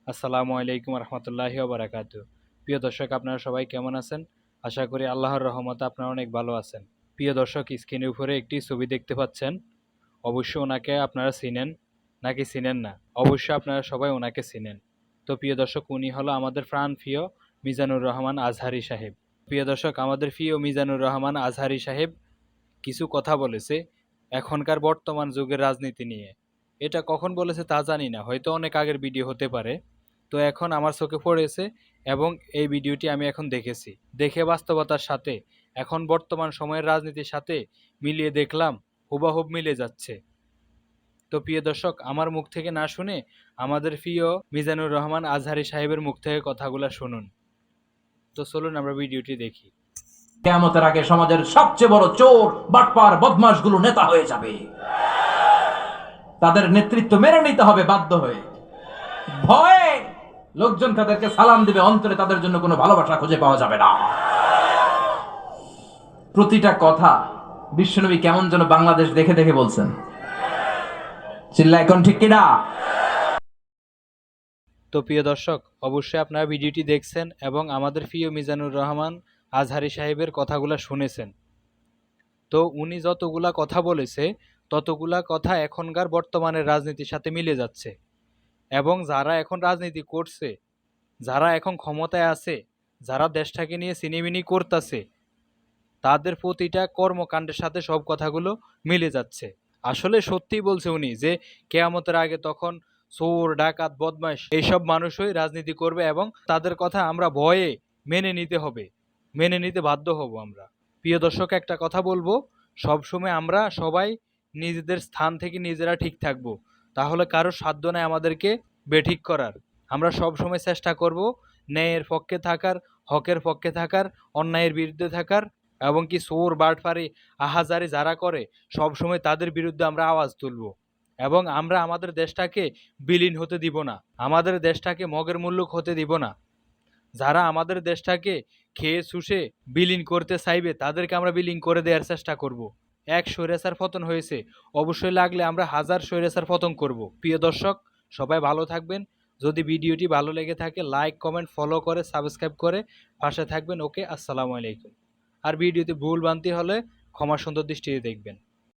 আসসালামু আলাইকুম রহমতুল্লাহি বারাকাতু। প্রিয় দর্শক, আপনারা সবাই কেমন আছেন? আশা করি আল্লাহর রহমতে আপনারা অনেক ভালো আছেন। প্রিয় দর্শক, স্ক্রিনের উপরে একটি ছবি দেখতে পাচ্ছেন। অবশ্যই ওনাকে আপনারা চিনেন নাকি চিনেন না, অবশ্যই আপনারা সবাই ওনাকে চিনেন। তো প্রিয় দর্শক, উনি হলো আমাদের প্রাণ প্রিয় মিজানুর রহমান আজহারি সাহেব। প্রিয় দর্শক, আমাদের প্রিয় মিজানুর রহমান আজহারি সাহেব কিছু কথা বলেছে এখনকার বর্তমান যুগের রাজনীতি নিয়ে। এটা কখন বলেছে তা জানি না, হয়তো অনেক আগের ভিডিও হতে পারে। তো এখন আমার চোখে পড়েছে এবং এই ভিডিওটি আমি এখন দেখেছি, দেখে বাস্তবতার সাথে এখন বর্তমান সময়ের রাজনীতির সাথে মিলিয়ে দেখলাম হুবাহুব মিলে যাচ্ছে। তো প্রিয় দর্শক, আমার মুখ থেকে না শুনে আমাদের প্রিয় মিজানুর রহমান আজহারি সাহেবের মুখ থেকে কথাগুলো শুনুন। তো চলুন আমরা ভিডিওটি দেখি। কিয়ামতের আগে সমাজের সবচেয়ে বড় চোর, বাটপার, বদমাশগুলো নেতা হয়ে যাবে। তাদের নেতৃত্ব মেনে নিতে হবে বাধ্য হয়ে। ভয়ে লোকজন তাদেরকে সালাম দিবে, অন্তরে তাদের জন্য কোনো ভালোবাসা খুঁজে পাওয়া যাবে না। প্রতিটা কথা বিশ্বনবী কেমন যেন বাংলাদেশ দেখে দেখে বলছেন। চিল্লা এখন ঠিক কিনা? তো প্রিয় দর্শক, অবশ্যই আপনারা ভিডিওটি দেখছেন এবং আমাদের প্রিয় মিজানুর রহমান আজহারি সাহেবের কথাগুলো শুনেছেন। তো উনি যতগুলা কথা বলেছে ততগুলা কথা এখনকার বর্তমানের রাজনীতির সাথে মিলে যাচ্ছে। এবং যারা এখন রাজনীতি করছে, যারা এখন ক্ষমতায় আছে, যারা দেশটাকে নিয়ে সিনেমিনি করতেছে, তাদের প্রতিটা কর্মকাণ্ডের সাথে সব কথাগুলো মিলে যাচ্ছে। আসলে সত্যিই বলছে উনি যে কেয়ামতের আগে তখন চোর, ডাকাত, বদমাশ এইসব মানুষই রাজনীতি করবে এবং তাদের কথা আমরা ভয়ে মেনে নিতে হবে, মেনে নিতে বাধ্য হব আমরা। প্রিয় দর্শক, একটা কথা বলবো, সবসময় আমরা সবাই নিজেদের স্থান থেকে নিজেরা ঠিক থাকব, তাহলে কারো সাধ্য নেই আমাদেরকে বেঠিক করার। আমরা সবসময় চেষ্টা করব ন্যায়ের পক্ষে থাকার, হকের পক্ষে থাকার, অন্যায়ের বিরুদ্ধে থাকার, এবং কি চোর, বাটপারি, আহাজারি যারা করে সবসময় তাদের বিরুদ্ধে আমরা আওয়াজ তুলব। এবং আমরা আমাদের দেশটাকে বিলীন হতে দিব না, আমাদের দেশটাকে মগের মুল্লুক হতে দিব না। যারা আমাদের দেশটাকে খেয়ে শুষে বিলীন করতে চাইবে তাদেরকে আমরা বিলীন করে দেওয়ার চেষ্টা করব। এক স্বৈরাচার পতন হয়েছে, অবশ্যই লাগলে আমরা হাজার স্বৈরাচার পতন করব। প্রিয় দর্শক, সবাই ভালো থাকবেন। যদি ভিডিওটি ভালো লেগে থাকে লাইক, কমেন্ট, ফলো করে সাবস্ক্রাইব করে পাশে থাকবেন। ওকে, আসসালামু আলাইকুম। আর ভিডিওতে ভুল ভ্রান্তি হলে ক্ষমা সুন্দর দৃষ্টিতে দেখবেন।